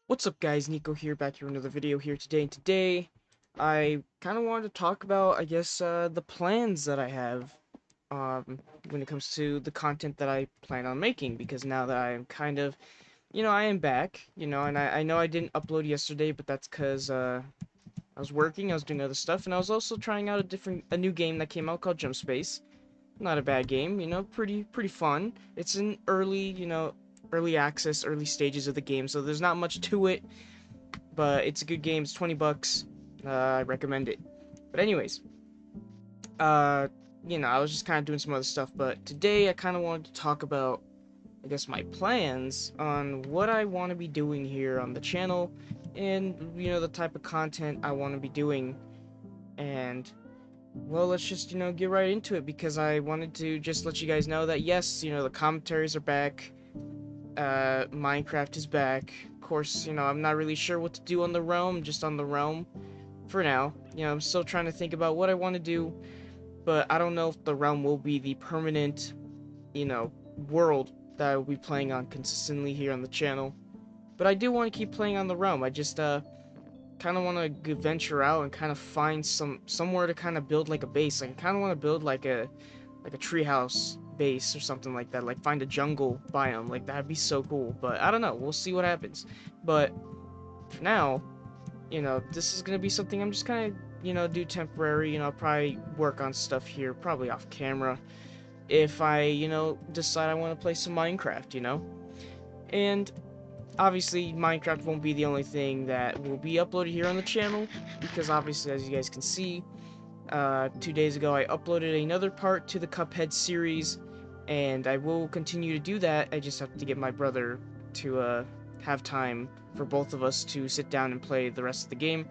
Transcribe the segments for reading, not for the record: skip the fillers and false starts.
What's up guys, Nico here, back here with another video here today, and today I kind of wanted to talk about, the plans that I have, when it comes to the content that I plan on making, because now that I am I am back, and I know I didn't upload yesterday, but that's because, I was working, I was doing other stuff, and I was also trying out a new game that came out called Jump Space. Not a bad game, pretty fun. It's in early access, early stages of the game, so there's not much to it, but it's a good game. It's 20 bucks. I recommend it. But anyways, uh, I was just kind of doing some other stuff, but today I kind of wanted to talk about, my plans on what I want to be doing here on the channel, and the type of content I want to be doing. And well, let's just get right into it, because I wanted to just let you guys know that yes, the commentaries are back. Minecraft is back. Of course, I'm not really sure what to do on the realm, just on the realm for now. I'm still trying to think about what I want to do, but I don't know if the realm will be the permanent, you know, world that I will be playing on consistently here on the channel. But I do want to keep playing on the realm. I just kind of want to venture out and kind of find somewhere to kind of build like a base. Like, I kind of want to build like a treehouse base or something like that. Like, find a jungle biome. Like, that'd be so cool. But I don't know. We'll see what happens. But for now, this is gonna be something I'm just kind of, do temporary. I'll probably work on stuff here, probably off camera, if I, decide I want to play some Minecraft, And obviously, Minecraft won't be the only thing that will be uploaded here on the channel, because obviously, as you guys can see, 2 days ago I uploaded another part to the Cuphead series, and I will continue to do that. I just have to get my brother to, have time for both of us to sit down and play the rest of the game.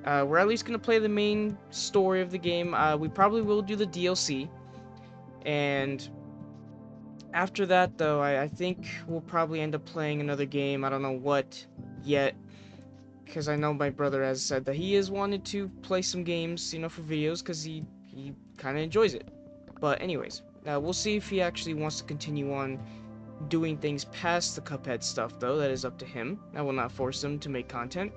We're at least going to play the main story of the game. We probably will do the DLC. And after that, though, I think we'll probably end up playing another game. I don't know what yet, because I know my brother has said that he has wanted to play some games, for videos, because he kind of enjoys it. But anyways, we'll see if he actually wants to continue on doing things past the Cuphead stuff, though. That is up to him. I will not force him to make content.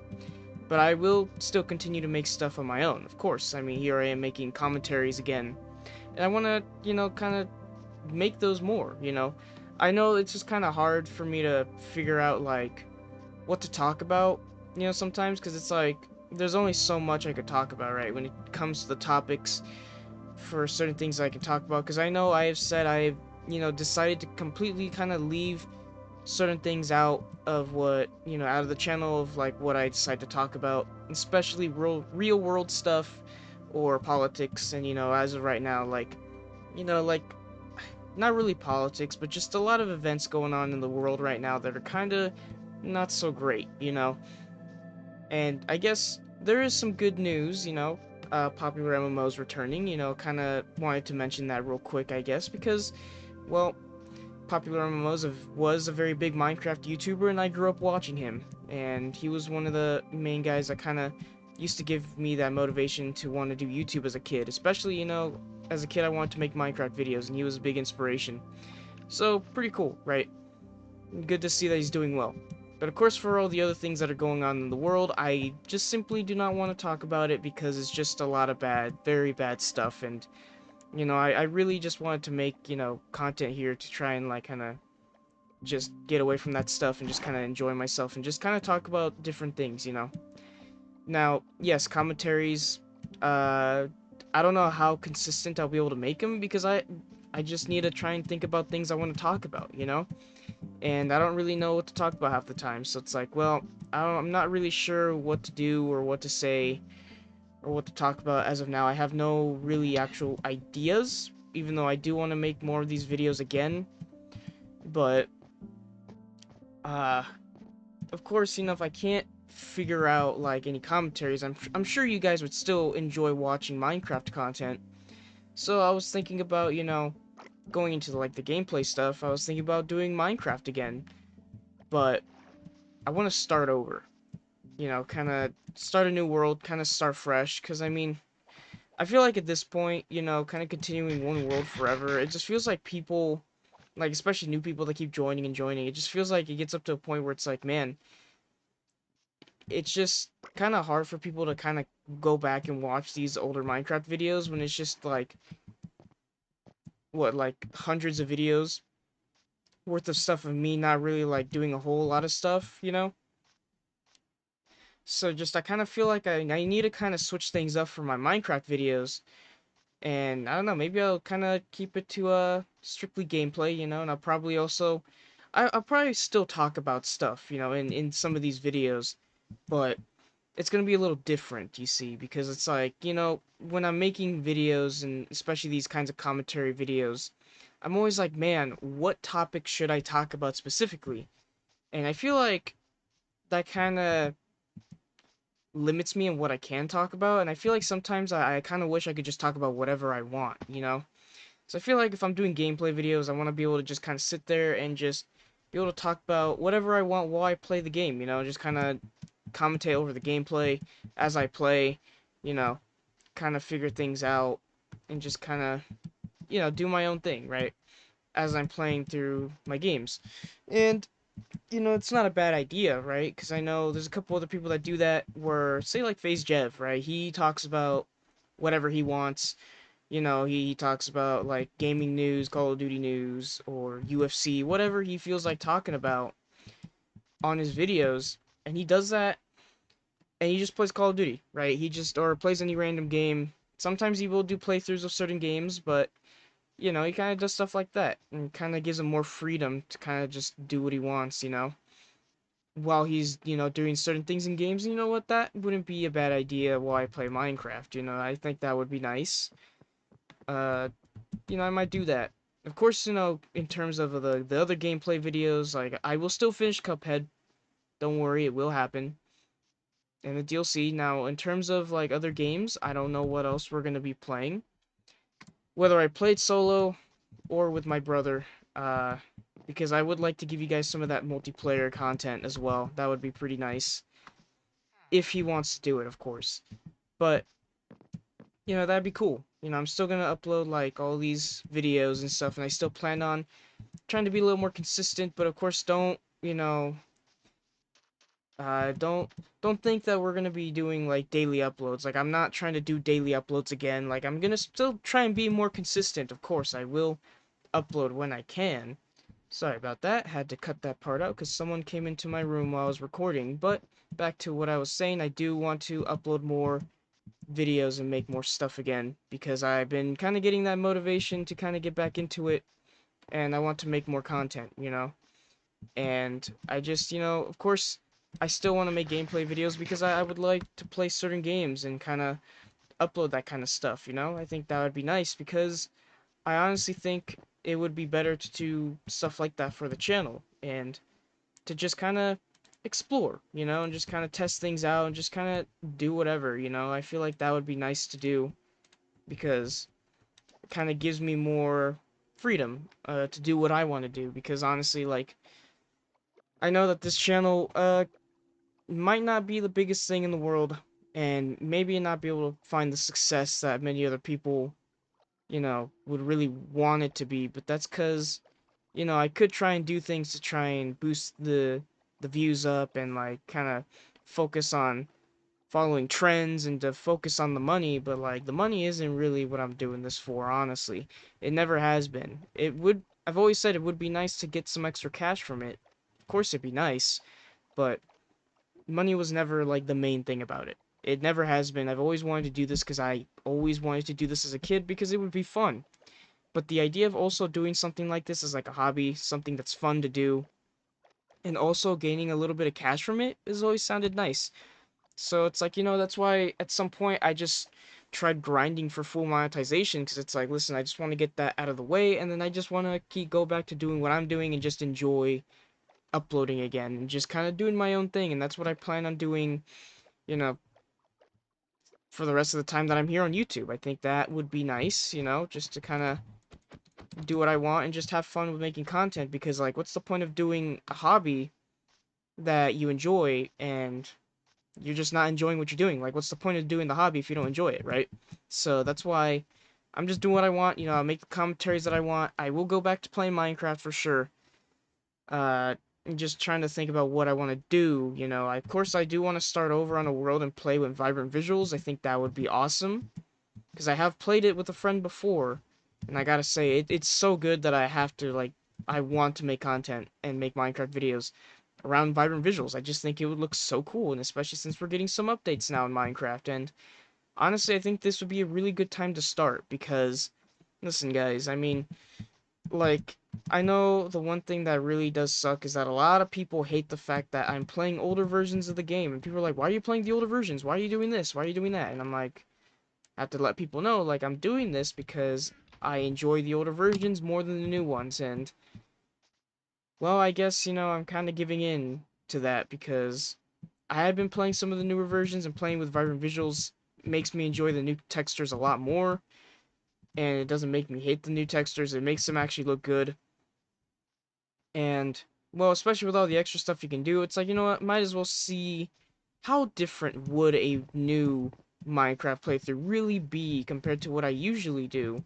But I will still continue to make stuff on my own, of course. I mean, here I am making commentaries again. And I want to, kind of make those more. I know it's just kind of hard for me to figure out, like, what to talk about, sometimes, because it's like, there's only so much I could talk about, right, when it comes to the topics for certain things I can talk about. Because I know I have said I've, decided to completely kind of leave certain things out of what, out of the channel of like what I decide to talk about, especially real world stuff or politics. And as of right now, like, like, not really politics, but just a lot of events going on in the world right now that are kind of not so great. And I guess there is some good news. Popular MMOs returning. Kind of wanted to mention that real quick, I guess, because, well, Popular MMOs was a very big Minecraft YouTuber, and I grew up watching him. And he was one of the main guys that kind of used to give me that motivation to want to do YouTube as a kid. Especially, as a kid, I wanted to make Minecraft videos, and he was a big inspiration. So, pretty cool, right? Good to see that he's doing well. But of course, for all the other things that are going on in the world, I just simply do not want to talk about it, because it's just a lot of bad, very bad stuff. And I really just wanted to make, content here to try and, like, kind of just get away from that stuff and just kind of enjoy myself and just kind of talk about different things. Now, yes, commentaries, uh, I don't know how consistent I'll be able to make them, because I just need to try and think about things I want to talk about. And I don't really know what to talk about half the time, so it's like, well, I'm not really sure what to do or what to say or what to talk about as of now. I have no really actual ideas, even though I do want to make more of these videos again. But uh of course, if I can't figure out like any commentaries, I'm sure you guys would still enjoy watching Minecraft content. So I was thinking about, going into like the gameplay stuff. I was thinking about doing Minecraft again, but I want to start over. Kind of start a new world, kind of start fresh, cuz I mean, I feel like at this point, kind of continuing one world forever, it just feels like people, like, especially new people that keep joining and joining, it just feels like it gets up to a point where it's like, man, it's just kind of hard for people to kind of go back and watch these older Minecraft videos when it's just like what, like hundreds of videos worth of stuff of me not really like doing a whole lot of stuff, you know? So just I kind of feel like I need to kind of switch things up for my Minecraft videos. And I don't know, maybe I'll kind of keep it to strictly gameplay, you know, and I'll probably also I'll probably still talk about stuff, you know, in some of these videos, but it's gonna be a little different, you see, because it's like, you know, when I'm making videos and especially these kinds of commentary videos, I'm always like, man, what topic should I talk about specifically? And I feel like that kind of limits me in what I can talk about, and I feel like sometimes I kind of wish I could just talk about whatever I want, you know? So I feel like if I'm doing gameplay videos, I want to be able to just kind of sit there and just be able to talk about whatever I want while I play the game, you know, just kind of commentate over the gameplay as I play, you know, kind of figure things out and just kind of, you know, do my own thing, right? As I'm playing through my games. And, you know, it's not a bad idea, right? Because I know there's a couple other people that do that where, say, like FaZe Jev, right? He talks about whatever he wants. You know, he talks about like gaming news, Call of Duty news, or UFC, whatever he feels like talking about on his videos. And he does that and he just plays Call of Duty, right? He just, or plays any random game. Sometimes he will do playthroughs of certain games, but, you know, he kind of does stuff like that and kind of gives him more freedom to kind of just do what he wants, you know? While he's, you know, doing certain things in games. And you know what? That wouldn't be a bad idea while I play Minecraft, you know? I think that would be nice. Uh, you know, I might do that. Of course, you know, in terms of the other gameplay videos, like, I will still finish Cuphead. Don't worry, it will happen. And the DLC. Now, in terms of, like, other games, I don't know what else we're gonna be playing. Whether I played solo or with my brother, uh, because I would like to give you guys some of that multiplayer content as well. That would be pretty nice. If he wants to do it, of course. But, you know, that'd be cool. You know, I'm still gonna upload, like, all these videos and stuff, and I still plan on trying to be a little more consistent, but of course don't, you know, don't think that we're gonna be doing like daily uploads. Like I'm not trying to do daily uploads again. Like I'm gonna still try and be more consistent. Of course, I will upload when I can. Sorry about that. Had to cut that part out because someone came into my room while I was recording. But back to what I was saying, I do want to upload more videos and make more stuff again because I've been kind of getting that motivation to kind of get back into it and I want to make more content, you know? And I just, you know, of course, I still want to make gameplay videos because I would like to play certain games and kind of upload that kind of stuff, you know? I think that would be nice because I honestly think it would be better to do stuff like that for the channel and to just kind of explore, you know, and just kind of test things out and just kind of do whatever, you know? I feel like that would be nice to do because it kind of gives me more freedom to do what I want to do because honestly, like, I know that this channel might not be the biggest thing in the world, and maybe not be able to find the success that many other people, you know, would really want it to be. But that's because, you know, I could try and do things to try and boost the views up and like kind of focus on following trends and to focus on the money. But like the money isn't really what I'm doing this for. Honestly, it never has been. It would. I've always said it would be nice to get some extra cash from it. Of course, it'd be nice, but money was never like the main thing about it. It never has been. I've always wanted to do this because I always wanted to do this as a kid because it would be fun. But the idea of also doing something like this as like a hobby, something that's fun to do, and also gaining a little bit of cash from it has always sounded nice. So it's like, you know, that's why at some point I just tried grinding for full monetization because it's like, listen, I just want to get that out of the way and then I just want to keep go back to doing what I'm doing and just enjoy uploading again and just kind of doing my own thing. And that's what I plan on doing, you know, for the rest of the time that I'm here on YouTube. I think that would be nice, you know, just to kind of do what I want and just have fun with making content because, like, what's the point of doing a hobby that you enjoy and you're just not enjoying what you're doing? Like, what's the point of doing the hobby if you don't enjoy it, right? So that's why I'm just doing what I want, you know, I make the commentaries that I want. I will go back to playing Minecraft for sure. Uh, just trying to think about what I want to do. You know, of course, I do want to start over on a world and play with vibrant visuals. I think that would be awesome because I have played it with a friend before, and I gotta say, it's so good that I have to, like, I want to make content and make Minecraft videos around vibrant visuals. I just think it would look so cool, and especially since we're getting some updates now in Minecraft. And honestly, I think this would be a really good time to start because, listen, guys, I mean, like, I know the one thing that really does suck is that a lot of people hate the fact that I'm playing older versions of the game, and people are like, why are you playing the older versions? Why are you doing this? Why are you doing that? And I'm like, I have to let people know, like, I'm doing this because I enjoy the older versions more than the new ones, and, well, I guess, I'm kind of giving in to that because I have been playing some of the newer versions, and playing with vibrant visuals makes me enjoy the new textures a lot more, and it doesn't make me hate the new textures. It makes them actually look good. And, well, especially with all the extra stuff you can do, it's like, you know what, might as well see how different would a new Minecraft playthrough really be compared to what I usually do,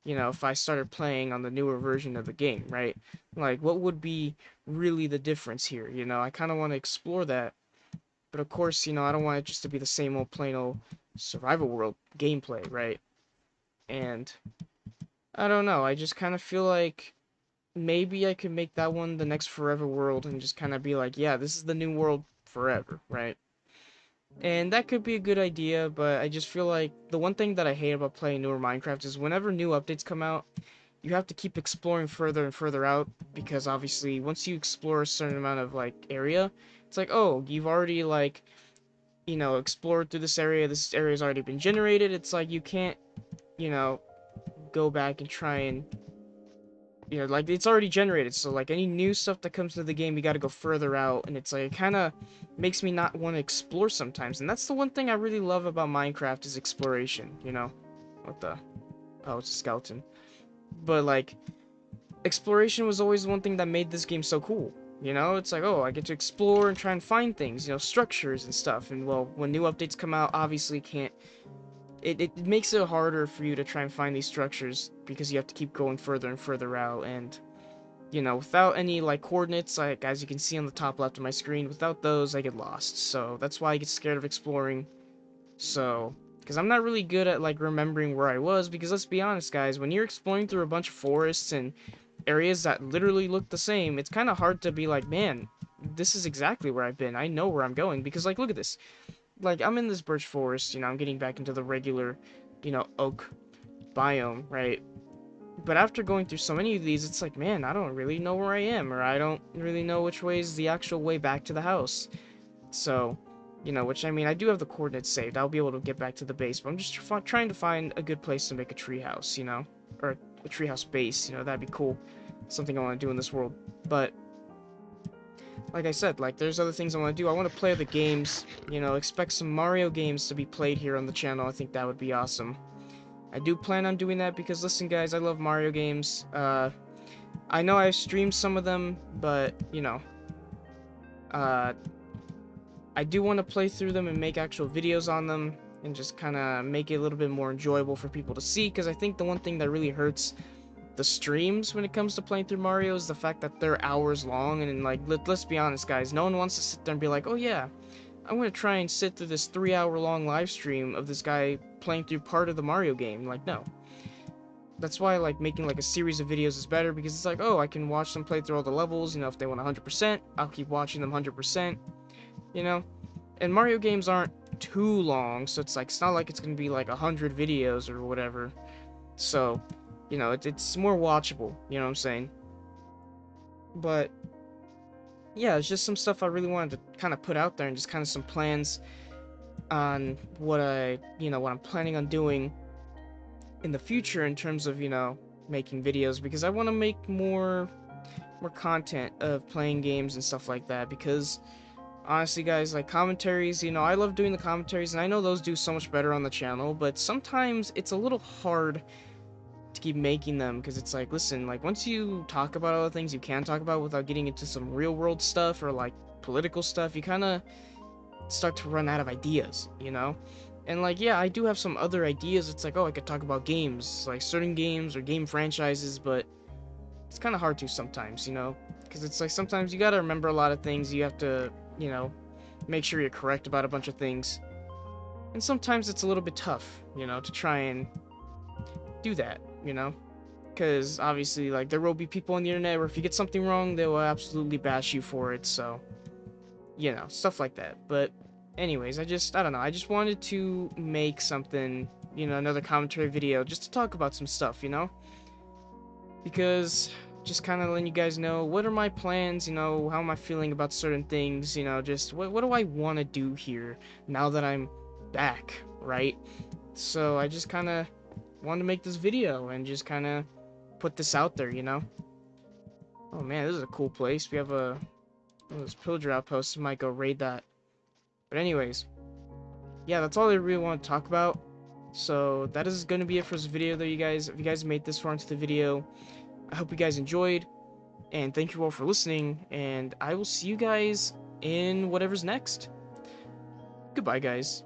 if I started playing on the newer version of the game, right? Like, what would be really the difference here, I kind of want to explore that. But of course, I don't want it just to be the same old plain old survival world gameplay, right? And I don't know, I just kind of feel like maybe I could make that one the next Forever World and just kind of be like, yeah, this is the new world forever, right? And that could be a good idea, but I just feel like the one thing that I hate about playing newer Minecraft is whenever new updates come out, you have to keep exploring further and further out, because obviously once you explore a certain amount of, like, area, it's like, oh, you've already, like, explored through this area's already been generated. It's like you can't, you know, go back and try and like, it's already generated, so, like, any new stuff that comes to the game, you gotta go further out, and it's like, it kinda makes me not want to explore sometimes, and that's the one thing I really love about Minecraft is exploration, What the? Oh, it's a skeleton. But, like, exploration was always one thing that made this game so cool, It's like, oh, I get to explore and try and find things, structures and stuff, and, well, when new updates come out, obviously can't it makes it harder for you to try and find these structures because you have to keep going further and further out, and without any, like, coordinates, like, as you can see on the top left of my screen, without those I get lost. So that's why I get scared of exploring. So because I'm not really good at, like, remembering where I was, because let's be honest, guys, when you're exploring through a bunch of forests and areas that literally look the same, it's kind of hard to be like, man, this is exactly where I've been, I know where I'm going, because, like, look at this. Like, I'm in this birch forest, I'm getting back into the regular, oak biome, right? But after going through so many of these, it's like, man, I don't really know where I am, or I don't really know which way is the actual way back to the house. So, which, I mean, I do have the coordinates saved. I'll be able to get back to the base, but I'm just trying to find a good place to make a treehouse, or a treehouse base, that'd be cool. Something I want to do in this world. But like I said, like, there's other things I want to do. I want to play other games, expect some Mario games to be played here on the channel. I think that would be awesome. I do plan on doing that because, listen, guys, I love Mario games. I know I've streamed some of them, but, uh, I do want to play through them and make actual videos on them and just kind of make it a little bit more enjoyable for people to see, because I think the one thing that really hurts the streams when it comes to playing through Mario is the fact that they're hours long, and, like, let's be honest, guys, no one wants to sit there and be like, oh yeah, I'm gonna try and sit through this 3-hour long live stream of this guy playing through part of the Mario game. Like, no. That's why, like, making, like, a series of videos is better, because it's like, oh, I can watch them play through all the levels, if they want 100%, I'll keep watching them 100%, And Mario games aren't too long, so it's like, it's not like it's gonna be like 100 videos or whatever. So, it's more watchable, you know what I'm saying? But yeah, it's just some stuff I really wanted to kind of put out there, and just kind of some plans on what what I'm planning on doing in the future in terms of, making videos, because I want to make more content of playing games and stuff like that, because honestly, guys, like, commentaries, I love doing the commentaries, and I know those do so much better on the channel, but sometimes it's a little hard to keep making them, because it's like, listen, like, once you talk about all the things you can talk about without getting into some real world stuff or, like, political stuff, you kind of start to run out of ideas, And, like, yeah, I do have some other ideas. It's like, oh, I could talk about games, like certain games or game franchises, but it's kind of hard to sometimes, because because it's like sometimes you gotta remember a lot of things. You have to, you know, make sure you're correct about a bunch of things. And sometimes it's a little bit tough, you know, to try and do that, you know? Because obviously, like, there will be people on the internet where if you get something wrong, they will absolutely bash you for it, so, you know, stuff like that. But, anyways, I don't know, I just wanted to make something, you know, another commentary video just to talk about some stuff, you know? Because just kind of letting you guys know what are my plans, you know, how am I feeling about certain things, you know, just what do I want to do here now that I'm back, right? So I just kind of wanted to make this video and just kind of put this out there, you know? Oh man, this is a cool place. We have one of those pillager outposts. I might go raid that. But anyways, yeah, that's all I really want to talk about. So that is going to be it for this video, though, you guys. If you guys made this far into the video, I hope you guys enjoyed. And thank you all for listening. And I will see you guys in whatever's next. Goodbye, guys.